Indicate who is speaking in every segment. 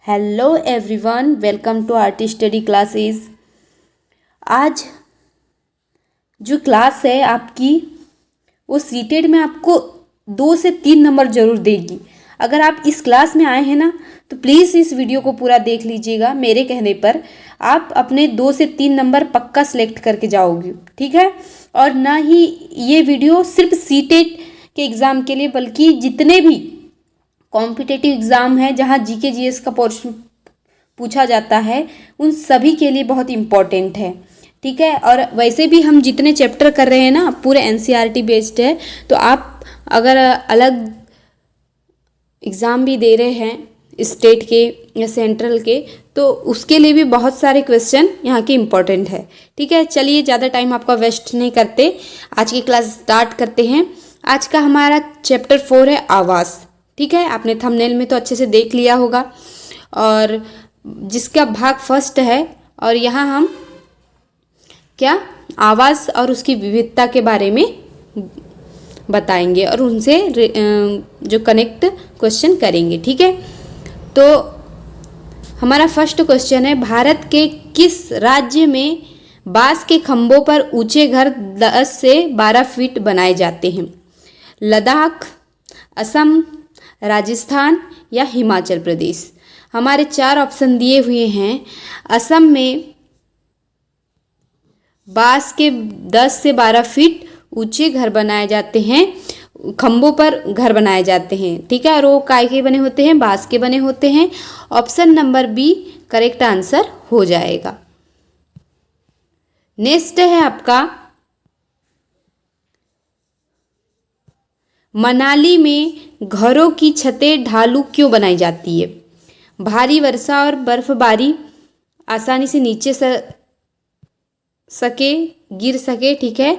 Speaker 1: Hello everyone, welcome to art study classes. आज जो class है आपकी वो सीटेट में आपको 2 से 3 नंबर ज़रूर देगी। अगर आप इस क्लास में आए हैं ना तो प्लीज़ इस वीडियो को पूरा देख लीजिएगा। मेरे कहने पर आप अपने 2 से 3 नंबर पक्का सेलेक्ट करके जाओगे, ठीक है। और ना ही ये वीडियो सिर्फ सीटेट के एग्ज़ाम के लिए बल्कि जितने भी कॉम्पिटिटिव एग्ज़ाम है जहाँ जीके जीएस का पोर्शन पूछा जाता है उन सभी के लिए बहुत इम्पॉर्टेंट है, ठीक है। और वैसे भी हम जितने चैप्टर कर रहे हैं ना पूरे एनसीईआरटी बेस्ड है, तो आप अगर अलग एग्ज़ाम भी दे रहे हैं स्टेट के या सेंट्रल के तो उसके लिए भी बहुत सारे क्वेश्चन यहाँ के इम्पॉर्टेंट है, ठीक है। चलिए ज़्यादा टाइम आपका वेस्ट नहीं करते, आज की क्लास स्टार्ट करते हैं। आज का हमारा चैप्टर 4 है आवास, ठीक है। आपने थंबनेल में तो अच्छे से देख लिया होगा और जिसका भाग फर्स्ट है। और यहाँ हम क्या आवाज़ और उसकी विविधता के बारे में बताएंगे और उनसे जो कनेक्ट क्वेश्चन करेंगे, ठीक है। तो हमारा फर्स्ट क्वेश्चन है, भारत के किस राज्य में बांस के खंभों पर ऊंचे घर 10 से 12 फीट बनाए जाते हैं? लद्दाख, असम, राजस्थान या हिमाचल प्रदेश? हमारे 4 ऑप्शन दिए हुए हैं। असम में बांस के 10 से 12 फीट ऊंचे घर बनाए जाते हैं, खंभों पर घर बनाए जाते हैं, ठीक है। और वो काय के बने होते हैं? बांस के बने होते हैं। Option number B correct answer हो जाएगा। नेक्स्ट है आपका, मनाली में घरों की छतें ढालू क्यों बनाई जाती है? भारी वर्षा और बर्फबारी आसानी से नीचे गिर सके, ठीक है।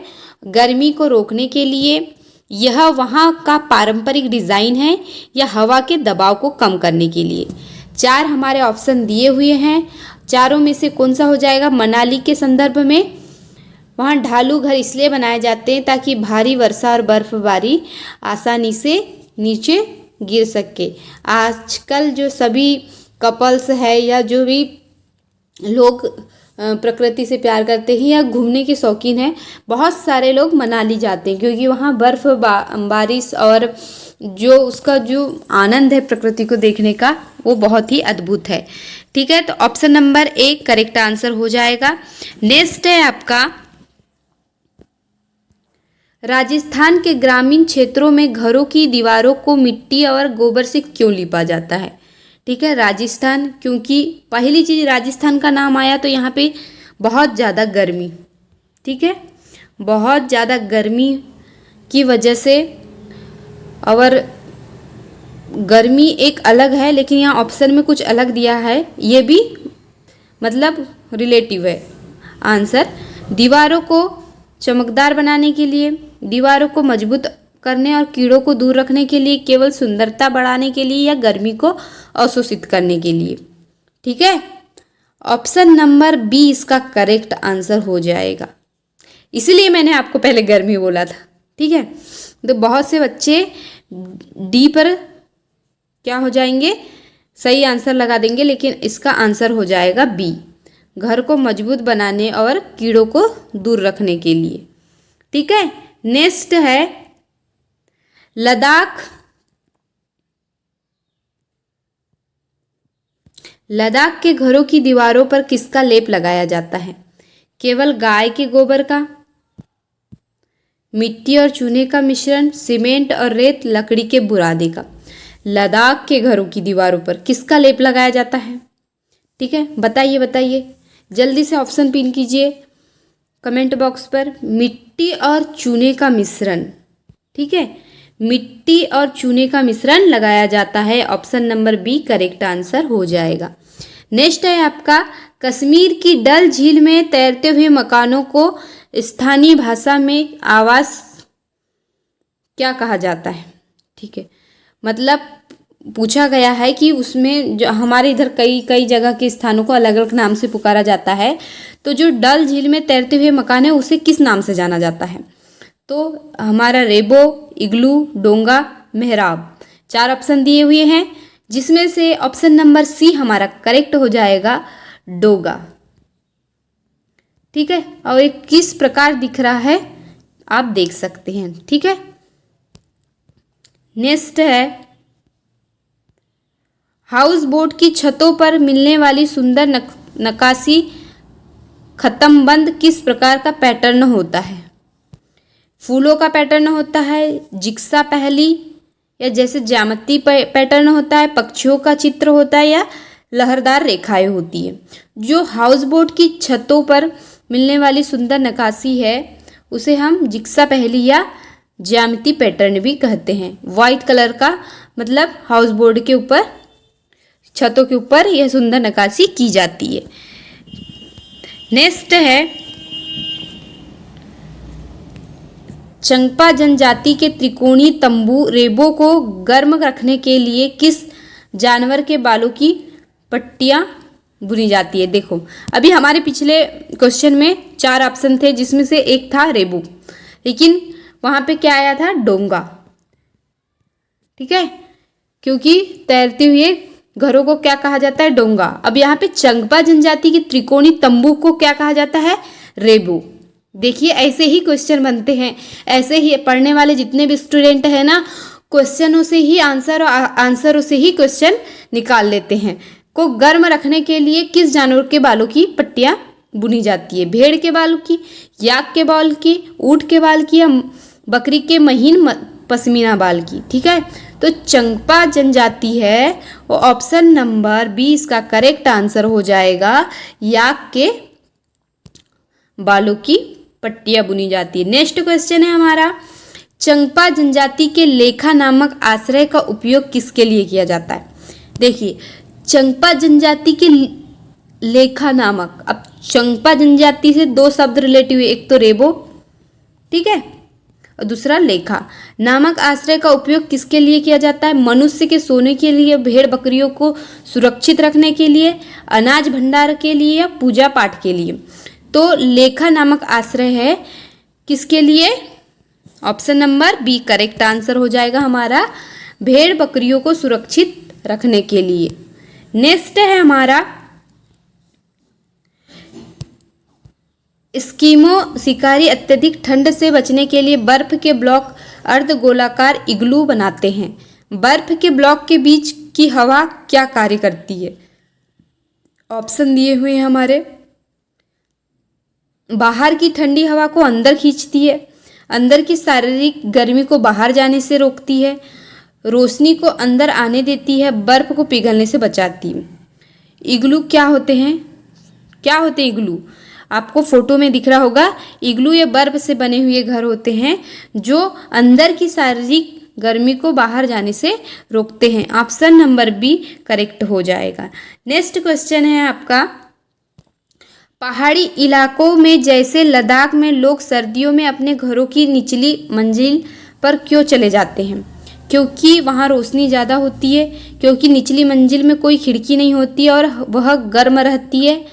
Speaker 1: गर्मी को रोकने के लिए, यह वहाँ का पारंपरिक डिज़ाइन है या हवा के दबाव को कम करने के लिए? 4 हमारे ऑप्शन दिए हुए हैं, चारों में से कौन सा हो जाएगा? मनाली के संदर्भ में वहाँ ढालू घर इसलिए बनाए जाते हैं ताकि भारी वर्षा और बर्फबारी आसानी से नीचे गिर सके। आजकल जो सभी कपल्स है या जो भी लोग प्रकृति से प्यार करते हैं या घूमने के शौकीन हैं, बहुत सारे लोग मनाली जाते हैं क्योंकि वहाँ बर्फ़ बारिश और जो उसका जो आनंद है प्रकृति को देखने का वो बहुत ही अद्भुत है, ठीक है। तो ऑप्शन नंबर 1 करेक्ट आंसर हो जाएगा। नेक्स्ट है आपका, राजस्थान के ग्रामीण क्षेत्रों में घरों की दीवारों को मिट्टी और गोबर से क्यों लिपा जाता है? ठीक है, राजस्थान, क्योंकि पहली चीज़ राजस्थान का नाम आया तो यहाँ पे बहुत ज़्यादा गर्मी, ठीक है, बहुत ज़्यादा गर्मी की वजह से। और गर्मी एक अलग है लेकिन यहाँ ऑप्शन में कुछ अलग दिया है, ये भी मतलब रिलेटिव है आंसर। दीवारों को चमकदार बनाने के लिए, दीवारों को मजबूत करने और कीड़ों को दूर रखने के लिए, केवल सुंदरता बढ़ाने के लिए या गर्मी को अवशोषित करने के लिए, ठीक है। ऑप्शन नंबर बी इसका करेक्ट आंसर हो जाएगा, इसलिए मैंने आपको पहले गर्मी बोला था, ठीक है। तो बहुत से बच्चे डी पर क्या हो जाएंगे, सही आंसर लगा देंगे, लेकिन इसका आंसर हो जाएगा बी, घर को मजबूत बनाने और कीड़ों को दूर रखने के लिए, ठीक है। नेक्स्ट है लद्दाख। लद्दाख के घरों की दीवारों पर किसका लेप लगाया जाता है? केवल गाय के गोबर का, मिट्टी और चूने का मिश्रण, सीमेंट और रेत, लकड़ी के बुरादे का? लद्दाख के घरों की दीवारों पर किसका लेप लगाया जाता है? ठीक है, बताइए बताइए, जल्दी से ऑप्शन पिन कीजिए कमेंट बॉक्स पर। मिट्टी और चूने का मिश्रण, ठीक है, मिट्टी और चूने का मिश्रण लगाया जाता है। Option number B correct answer हो जाएगा। नेक्स्ट है आपका, कश्मीर की डल झील में तैरते हुए मकानों को स्थानीय भाषा में आवास क्या कहा जाता है? ठीक है, मतलब पूछा गया है कि उसमें जो हमारे इधर कई जगह के स्थानों को अलग अलग नाम से पुकारा जाता है, तो जो डल झील में तैरते हुए मकान है उसे किस नाम से जाना जाता है? तो हमारा रेबो, इग्लू, डोंगा, मेहराब, 4 ऑप्शन दिए हुए हैं। जिसमें से ऑप्शन नंबर सी हमारा करेक्ट हो जाएगा, डोगा। ठीक है, और ये किस प्रकार दिख रहा है आप देख सकते हैं। ठीक है, नेक्स्ट है, हाउस बोट की छतों पर मिलने वाली सुंदर नक्काशी खत्मबंद किस प्रकार का पैटर्न होता है? फूलों का पैटर्न होता है, जिक्सा पहली, या जैसे ज्यामिति पैटर्न होता है, पक्षियों का चित्र होता है, या लहरदार रेखाएं होती है। जो हाउस बोट की छतों पर मिलने वाली सुंदर नक्काशी है उसे हम जिक्सा पहली या ज्यामिति पैटर्न भी कहते हैं। वाइट कलर का मतलब हाउस बोट के ऊपर, छतों के ऊपर यह सुंदर नक्काशी की जाती है। नेक्स्ट है, चंगपा जनजाति के त्रिकोणीय तंबू रेबो को गर्म रखने के लिए किस जानवर के बालों की पट्टियां बुनी जाती है? देखो, अभी हमारे पिछले क्वेश्चन में 4 ऑप्शन थे जिसमें से एक था रेबो, लेकिन वहां पे क्या आया था? डोंगा। ठीक है, क्योंकि तैरते हुए घरों को क्या कहा जाता है? डोंगा। अब यहाँ पे चंगपा जनजाति की त्रिकोणीय तंबू को क्या कहा जाता है? रेबो। देखिए, ऐसे ही क्वेश्चन बनते हैं, ऐसे ही पढ़ने वाले जितने भी स्टूडेंट हैं ना, क्वेश्चनों से ही आंसर और आंसरों से ही क्वेश्चन निकाल लेते हैं। को गर्म रखने के लिए किस जानवर के बालों की पट्टियां बुनी जाती है? भेड़ के बालों की, याक के बाल की, ऊंट के बाल की, या बकरी के महीन पश्मीना बाल की? ठीक है, तो चंगपा जनजाति है वो ऑप्शन नंबर 20 का करेक्ट आंसर हो जाएगा। याक के बालों की पट्टियां बुनी जाती है। नेक्स्ट क्वेश्चन है हमारा, चंगपा जनजाति के लेखा नामक आश्रय का उपयोग किसके लिए किया जाता है? देखिए, चंगपा जनजाति के लेखा नामक, अब चंगपा जनजाति से 2 शब्द रिलेटिव है, एक तो रेबो, ठीक है, और दूसरा लेखा। नामक आश्रय का उपयोग किसके लिए किया जाता है? मनुष्य के सोने के लिए, भेड़ बकरियों को सुरक्षित रखने के लिए, अनाज भंडार के लिए, या पूजा पाठ के लिए? तो लेखा नामक आश्रय है किसके लिए? Option number B correct answer हो जाएगा हमारा, भेड़ बकरियों को सुरक्षित रखने के लिए। नेक्स्ट है हमारा, एस्किमो शिकारी अत्यधिक ठंड से बचने के लिए बर्फ के ब्लॉक अर्धगोलाकार इग्लू बनाते हैं। बर्फ के ब्लॉक के बीच की हवा क्या कार्य करती है? ऑप्शन दिए हुए हैं हमारे, बाहर की ठंडी हवा को अंदर खींचती है, अंदर की शारीरिक गर्मी को बाहर जाने से रोकती है, रोशनी को अंदर आने देती है, बर्फ को पिघलने से बचाती है। इग्लू क्या होते हैं? क्या होते हैं इग्लू? आपको फोटो में दिख रहा होगा, इग्लू ये बर्फ से बने हुए घर होते हैं जो अंदर की शारीरिक गर्मी को बाहर जाने से रोकते हैं। ऑप्शन नंबर बी करेक्ट हो जाएगा। नेक्स्ट क्वेश्चन है आपका, पहाड़ी इलाकों में जैसे लद्दाख में लोग सर्दियों में अपने घरों की निचली मंजिल पर क्यों चले जाते हैं? क्योंकि वहाँ रोशनी ज़्यादा होती है, क्योंकि निचली मंजिल में कोई खिड़की नहीं होती और वह गर्म रहती है,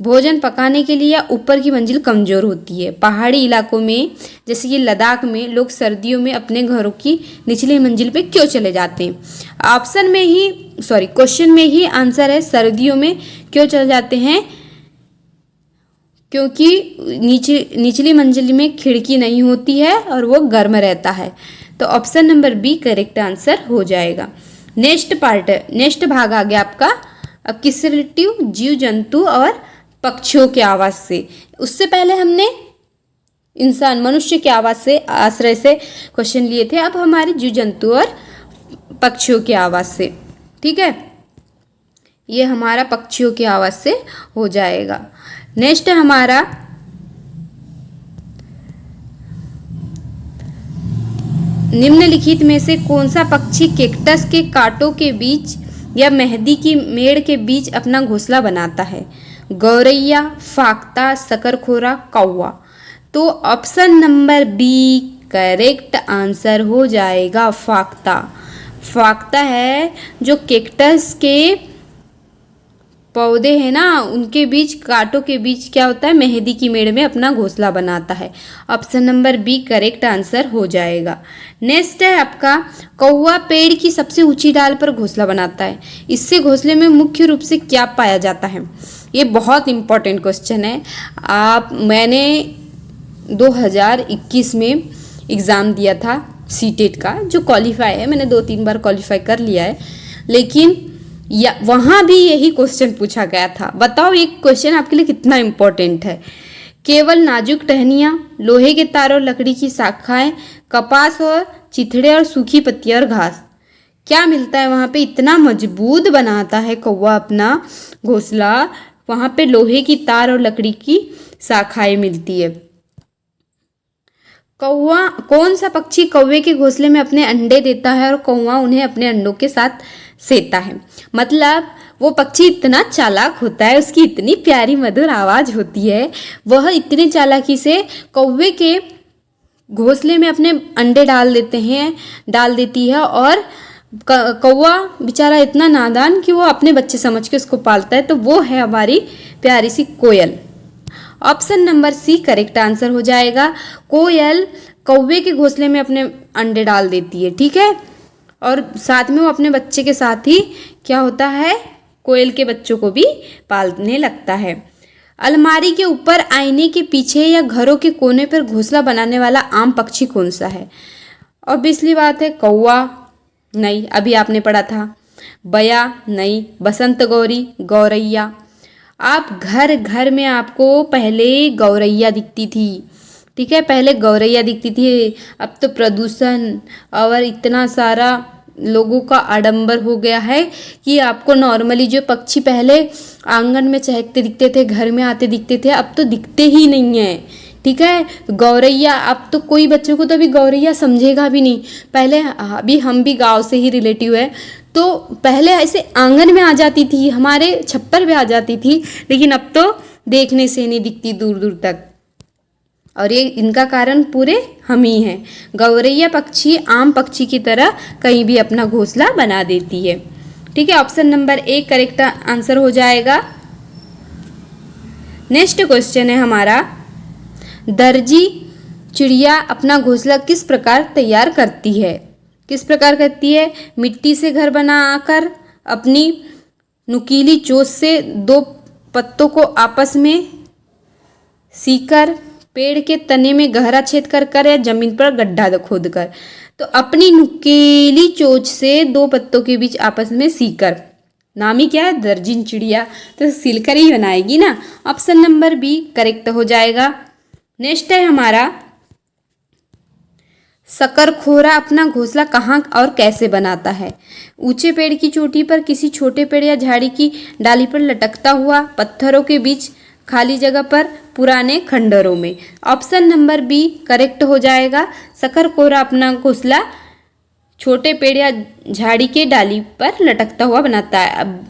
Speaker 1: भोजन पकाने के लिए, या ऊपर की मंजिल कमज़ोर होती है। पहाड़ी इलाकों में जैसे कि लद्दाख में लोग सर्दियों में अपने घरों की निचली मंजिल पे क्यों चले जाते हैं? ऑप्शन में ही क्वेश्चन में ही आंसर है, सर्दियों में क्यों चले जाते हैं? क्योंकि निचली मंजिल में खिड़की नहीं होती है और वो गर्म रहता है। तो option number B correct answer हो जाएगा। नेक्स्ट भाग आ गया आपका, अब किससे रिलेटिव? जीव जंतु और पक्षियों के आवाज़ से। उससे पहले हमने इंसान मनुष्य के आवाज़ से, आश्रय से क्वेश्चन लिए थे, अब हमारे जीव जंतु और पक्षियों की आवाज़ से। ठीक है, ये हमारा पक्षियों की आवाज़ से हो जाएगा। नेक्स्ट है हमारा, निम्नलिखित में से कौन सा पक्षी कैक्टस के कांटों के बीच या मेहंदी की मेड़ के बीच अपना घोंसला बनाता है? गौरैया, फाख्ता, शकरखोरा, कौवा? तो option number B correct answer हो जाएगा, फाख्ता। फाख्ता है जो कैक्टस के कांटों के बीच या मेहंदी की मेड़ के बीच अपना घोंसला बनाता है। गौरैया, फाख्ता, शकरखोरा, कौवा? तो option number B correct answer हो जाएगा, फाख्ता। फाख्ता है जो कैक्टस के कांटों के बीच या मेहंदी की मेड़ के बीच अपना घोंसला बनाता है। गौरैया, फाख्ता, शकरखोरा, कौवा? तो option number B correct answer हो जाएगा, फाख्ता। पौधे हैं ना उनके बीच, कांटों के बीच क्या होता है, मेहंदी की मेड़ में अपना घोंसला बनाता है। Option number B correct answer हो जाएगा। नेक्स्ट है आपका, कौवा पेड़ की सबसे ऊंची डाल पर घोंसला बनाता है, इससे घोंसले में मुख्य रूप से क्या पाया जाता है। ये बहुत इंपॉर्टेंट क्वेश्चन है। मैंने 2021 में एग्ज़ाम दिया था सीटेट का, जो क्वालिफाई है, मैंने 2-3 बार क्वालिफाई कर लिया है, लेकिन वहाँ भी यही क्वेश्चन पूछा गया था। बताओ ये क्वेश्चन आपके लिए कितना इम्पोर्टेंट है। केवल नाजुक टहनियाँ, लोहे के तार और लकड़ी की शाखाएं, कपास और चिथड़े और सूखी पत्तियाँ और घास, क्या मिलता है वहाँ पे, इतना मजबूत बनाता है कौवा अपना घोंसला। वहाँ पे लोहे की तार और लकड़ी की शाखाएं मिलती है। कौवा, कौन सा पक्षी कौवे के घोंसले में अपने अंडे देता है और कौवा उन्हें अपने अंडों के साथ सेता है। मतलब वो पक्षी इतना चालाक होता है, उसकी इतनी प्यारी मधुर आवाज़ होती है, वह इतनी चालाकी से कौवे के घोंसले में अपने अंडे डाल देती है, और कौवा बेचारा इतना नादान कि वो अपने बच्चे समझ के उसको पालता है। तो वो है हमारी प्यारी सी कोयल। Option number C correct answer हो जाएगा। कोयल कौवे के घोंसले में अपने अंडे डाल देती है, ठीक है, और साथ में वो अपने बच्चे के साथ ही क्या होता है, कोयल के बच्चों को भी पालने लगता है। अलमारी के ऊपर, आईने के पीछे या घरों के कोने पर घोंसला बनाने वाला आम पक्षी कौन सा है। ऑब्वियसली बात है कौवा, नहीं अभी आपने पढ़ा था। बया, नहीं। बसंत गौरी, गौरैया। आप घर घर में आपको पहले गौरैया दिखती थी, ठीक है, पहले गौरैया दिखती थी। अब तो प्रदूषण और इतना सारा लोगों का आडंबर हो गया है कि आपको नॉर्मली जो पक्षी पहले आंगन में चहकते दिखते थे, घर में आते दिखते थे, अब तो दिखते ही नहीं है, ठीक है। गौरैया, अब तो कोई बच्चों को तो अभी गौरैया समझेगा भी नहीं। पहले अभी हम भी गांव से ही रिलेटिव है, तो पहले ऐसे आंगन में आ जाती थी, हमारे छप्पर पे आ जाती थी, लेकिन अब तो देखने से नहीं दिखती दूर दूर तक। और ये इनका कारण पूरे हम ही हैं। गौरैया पक्षी आम पक्षी की तरह कहीं भी अपना घोंसला बना देती है, ठीक है। Option number A correct answer हो जाएगा। नेक्स्ट क्वेश्चन है हमारा, दर्जी चिड़िया अपना घोंसला किस प्रकार तैयार करती है। किस प्रकार करती है, मिट्टी से घर बनाकर अपनी नुकीली चोंच से 2 पत्तों को आपस में सीकर, पेड़ के तने में गहरा छेद कर या जमीन पर गड्ढा खोदकर। तो अपनी नुकीली चोंच से 2 पत्तों के बीच आपस में सीकर, नाम ही क्या है, दर्जिन चिड़िया, तो सिलकर ही बनाएगी ना। ऑप्शन नंबर बी करेक्ट हो जाएगा। नेक्स्ट है हमारा, शकरखोरा अपना घोंसला कहाँ और कैसे बनाता है। ऊंचे पेड़ की चोटी पर, किसी छोटे पेड़ या झाड़ी की डाली पर लटकता हुआ, पत्थरों के बीच, खाली जगह पर, पुराने खंडरों में। ऑप्शन नंबर बी करेक्ट हो जाएगा। शकरखोरा अपना घोंसला छोटे पेड़ या झाड़ी के डाली पर लटकता हुआ बनाता है। अब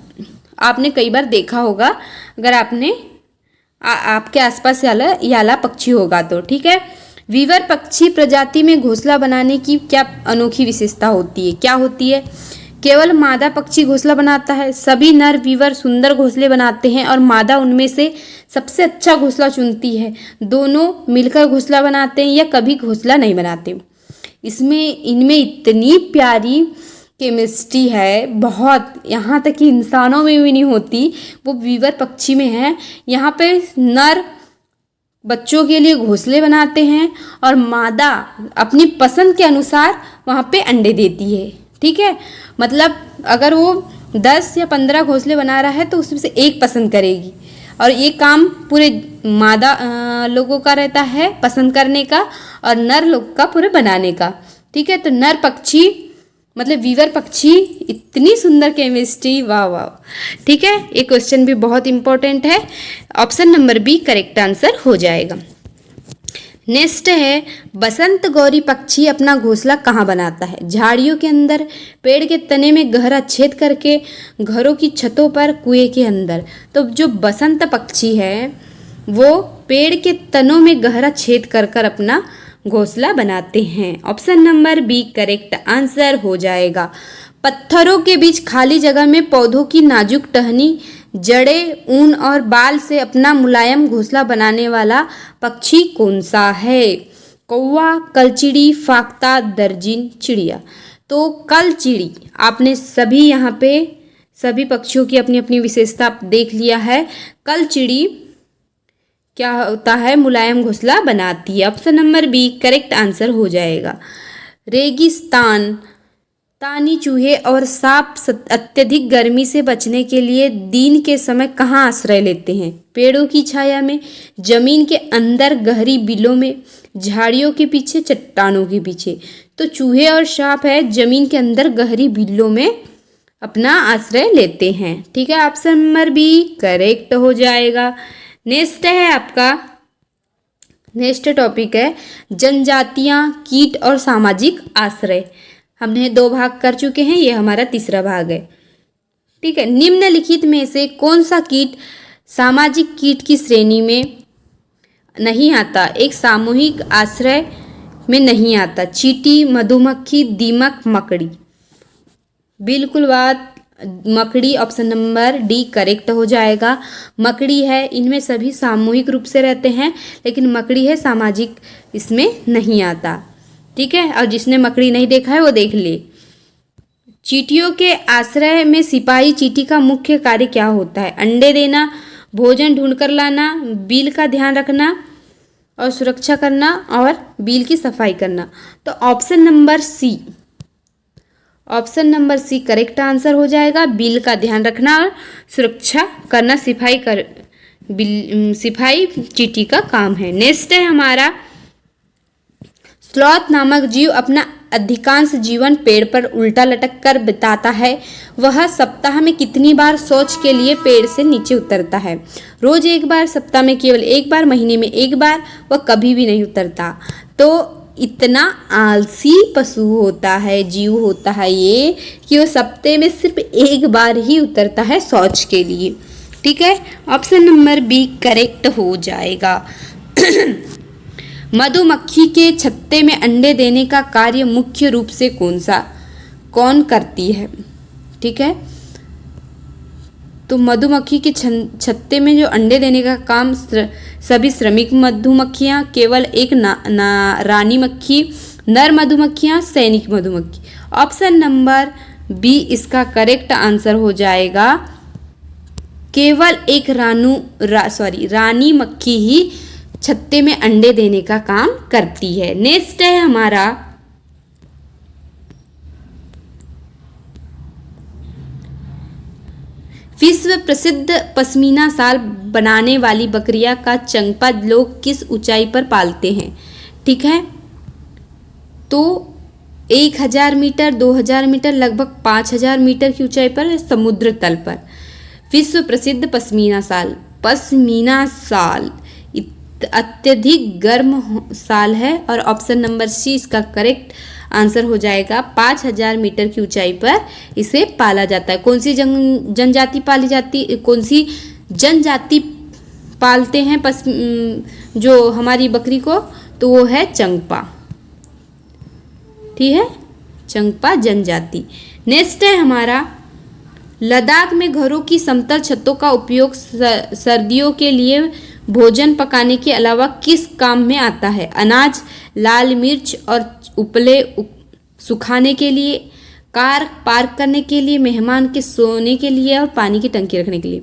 Speaker 1: आपने कई बार देखा होगा, अगर आपने आपके आसपास याला पक्षी होगा तो, ठीक है। वीवर पक्षी प्रजाति में घोंसला बनाने की क्या अनोखी विशेषता होती है, क्या होती है। केवल मादा पक्षी घोंसला बनाता है, सभी नर वीवर सुंदर घोंसले बनाते हैं और मादा उनमें से सबसे अच्छा घोंसला चुनती है। दोनों मिलकर घोंसला बनाते हैं या कभी घोंसला नहीं बनाते। इनमें इतनी प्यारी केमिस्ट्री है, बहुत, यहाँ तक कि इंसानों में भी नहीं होती, वो वीवर पक्षी में है। यहाँ पे नर बच्चों के लिए घोंसले बनाते हैं और मादा अपनी पसंद के अनुसार वहाँ पे अंडे देती है, ठीक है। मतलब अगर वो 10 या 15 घोंसले बना रहा है तो उसमें से एक पसंद करेगी, और ये काम पूरे मादा लोगों का रहता है पसंद करने का, और नर लोग का पूरे बनाने का, ठीक है। तो नर पक्षी मतलब वीवर पक्षी, इतनी सुंदर केमिस्ट्री, वाह वाह, ठीक है। ये क्वेश्चन भी बहुत इंपॉर्टेंट है। Option number B correct answer हो जाएगा। नेक्स्ट है, बसंत गौरी पक्षी अपना घोंसला कहाँ बनाता है। झाड़ियों के अंदर, पेड़ के तने में गहरा छेद करके, घरों की छतों पर, कुएं के अंदर। तो जो बसंत पक्षी है वो पेड़ के तनों में गहरा छेद कर अपना घोंसला बनाते हैं। Option number B correct answer हो जाएगा। पत्थरों के बीच खाली जगह में पौधों की नाजुक टहनी जड़े, ऊन और बाल से अपना मुलायम घोंसला बनाने वाला पक्षी कौन सा है? कौवा, कलचिड़ी, फाख्ता, दर्जिन, चिड़िया। तो कलचिड़ी, आपने सभी यहाँ पे सभी पक्षियों की अपनी अपनी विशेषता देख लिया है। कलचिड़ी क्या होता है? मुलायम घोंसला बनाती है। Option number B correct answer हो जाएगा। रेगिस्तान, तानी चूहे और सांप अत्यधिक गर्मी से बचने के लिए दिन के समय कहाँ आश्रय लेते हैं? पेड़ों की छाया में, जमीन के अंदर गहरी बिलों में, झाड़ियों के पीछे, चट्टानों के पीछे। तो चूहे और सांप है जमीन के अंदर गहरी बिलों में अपना आश्रय लेते हैं। ठीक है, ऑप्शन नंबर बी करेक्ट हो जाएगा। नेक्स्ट है आपका, नेक्स्ट टॉपिक है जनजातियां, कीट और सामाजिक आश्रय। हमने 2 भाग कर चुके हैं, ये हमारा तीसरा भाग है। ठीक है, निम्नलिखित में से कौन सा कीट सामाजिक कीट की श्रेणी में नहीं आता? एक सामूहिक आश्रय में नहीं आता। चींटी, मधुमक्खी, दीमक, मकड़ी। बिल्कुल बात, मकड़ी, ऑप्शन नंबर डी करेक्ट हो जाएगा। मकड़ी है, इनमें सभी सामूहिक रूप से रहते हैं, लेकिन मकड़ी है सामाजिक इसमें नहीं आता। ठीक है, और जिसने मकड़ी नहीं देखा है वो देख ले। चींटियों के आश्रय में सिपाही चींटी का मुख्य कार्य क्या होता है? अंडे देना, भोजन ढूंढ कर लाना, बिल का ध्यान रखना और सुरक्षा करना, और बिल की सफाई करना। तो option number C, option number C correct answer हो जाएगा। बिल का ध्यान रखना और सुरक्षा करना सिपाही चींटी का काम है। नेक्स्ट है हमारा, स्लॉथ नामक जीव अपना अधिकांश जीवन पेड़ पर उल्टा लटक कर बिताता है। वह सप्ताह में कितनी बार शौच के लिए पेड़ से नीचे उतरता है? रोज एक बार, सप्ताह में केवल एक बार, महीने में एक बार, वह कभी भी नहीं उतरता। तो इतना आलसी पशु होता है, जीव होता है ये, कि वो सप्ताह में सिर्फ एक बार ही उतरता है शौच के लिए। ठीक है, ऑप्शन नंबर बी करेक्ट हो जाएगा। मधुमक्खी के छत्ते में अंडे देने का कार्य मुख्य रूप से कौन करती है? ठीक है, तो मधुमक्खी के छत्ते में जो अंडे देने का काम सभी श्रमिक मधुमक्खियाँ, केवल एक रानी मक्खी, नर मधुमक्खियाँ, सैनिक मधुमक्खी। ऑप्शन नंबर बी इसका करेक्ट आंसर हो जाएगा। केवल एक रानी मक्खी ही छत्ते में अंडे देने का काम करती है। नेक्स्ट है हमारा, विश्व प्रसिद्ध पश्मीना शाल बनाने वाली बकरियां का चंपा लोग किस ऊंचाई पर पालते हैं? ठीक है, तो 1000 मीटर, 2000 मीटर, लगभग 5000 मीटर की ऊंचाई पर समुद्र तल पर। विश्व प्रसिद्ध पश्मीना शाल अत्यधिक गर्म शाल है, और ऑप्शन नंबर सी इसका करेक्ट आंसर हो जाएगा। 5000 मीटर की ऊंचाई पर इसे पाला जाता है। कौन सी जनजाति पाली जाती, कौन सी जनजाति पालते हैं जो हमारी बकरी को? तो वो है चंपा। ठीक है, चंपा जनजाति। नेक्स्ट है हमारा, लद्दाख में घरों की समतल छतों का उपयोग सर्दियों के लिए भोजन पकाने के अलावा किस काम में आता है? अनाज, लाल मिर्च और उपले सुखाने के लिए, कार पार्क करने के लिए, मेहमान के सोने के लिए, और पानी की टंकी रखने के लिए।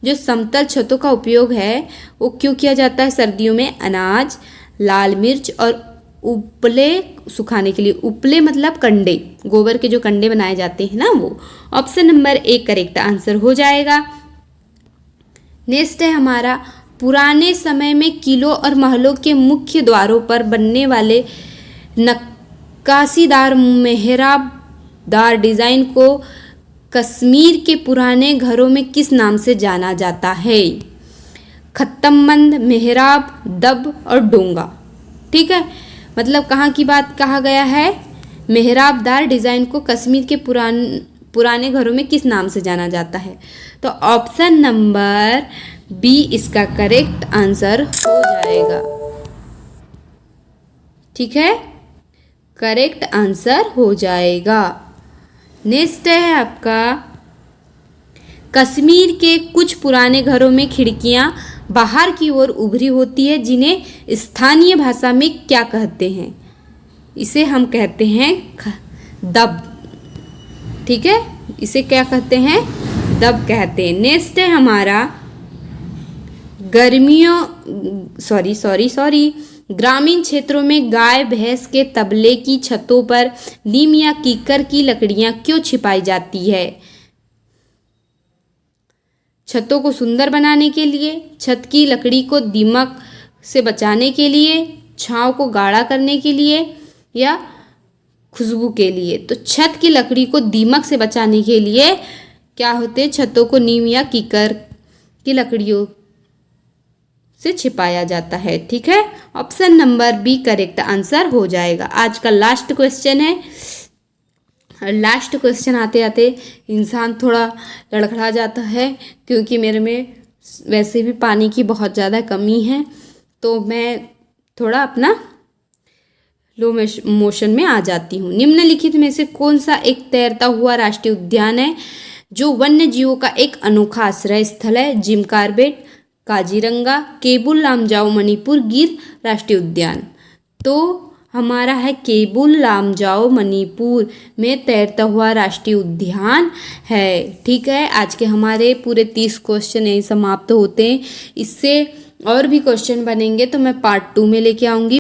Speaker 1: जो समतल छतों का उपयोग है वो क्यों किया जाता है सर्दियों में? अनाज, लाल मिर्च और उपले सुखाने के लिए। उपले मतलब कंडे, गोबर के जो कंडे बनाए जाते हैं ना, वो। Option number A correct answer हो जाएगा। नेक्स्ट है हमारा, पुराने समय में किलों और महलों के मुख्य द्वारों पर बनने वाले नक्काशीदार मेहराबदार डिजाइन को कश्मीर के पुराने घरों में किस नाम से जाना जाता है? खत्तमबंद, मेहराब, दब और डोंगा। ठीक है, मतलब कहाँ की बात कहा गया है? मेहराबदार डिजाइन को कश्मीर के पुराने घरों में किस नाम से जाना जाता है? तो ऑप्शन नंबर बी इसका करेक्ट आंसर हो जाएगा। ठीक है, करेक्ट आंसर हो जाएगा। नेक्स्ट है आपका, कश्मीर के कुछ पुराने घरों में खिड़कियां बाहर की ओर उभरी होती है, जिन्हें स्थानीय भाषा में क्या कहते हैं? इसे हम कहते हैं दब। ठीक है, इसे क्या कहते हैं? दब कहते हैं। नेक्स्ट है हमारा ग्रामीण क्षेत्रों में गाय भैंस के तबले की छतों पर नीम या कीकर की लकड़ियां क्यों छिपाई जाती है? छतों को सुंदर बनाने के लिए, छत की लकड़ी को दीमक से बचाने के लिए, छांव को गाढ़ा करने के लिए या खुशबू के लिए? तो छत की लकड़ी को दीमक से बचाने के लिए क्या होते हैं? छतों को नीम या कीकर की लकड़ियों से छिपाया जाता है। ठीक है, option number B correct answer हो जाएगा। आज का लास्ट क्वेश्चन है। लास्ट क्वेश्चन आते आते इंसान थोड़ा लड़खड़ा जाता है, क्योंकि मेरे में वैसे भी पानी की बहुत ज़्यादा कमी है, तो मैं थोड़ा अपना लो मोशन में आ जाती हूँ। निम्नलिखित में से कौन सा एक तैरता हुआ राष्ट्रीय उद्यान है जो वन्य जीवों का एक अनोखा आश्रय स्थल है? जिम कॉर्बेट, काजीरंगा, केबुल लामजाओ मणिपुर गिर राष्ट्रीय उद्यान। तो हमारा है केबुल लामजाओ मणिपुर में तैरता हुआ राष्ट्रीय उद्यान है। ठीक है, आज के हमारे पूरे 30 क्वेश्चन यही समाप्त होते हैं। इससे और भी क्वेश्चन बनेंगे तो मैं पार्ट 2 में लेके आऊँगी।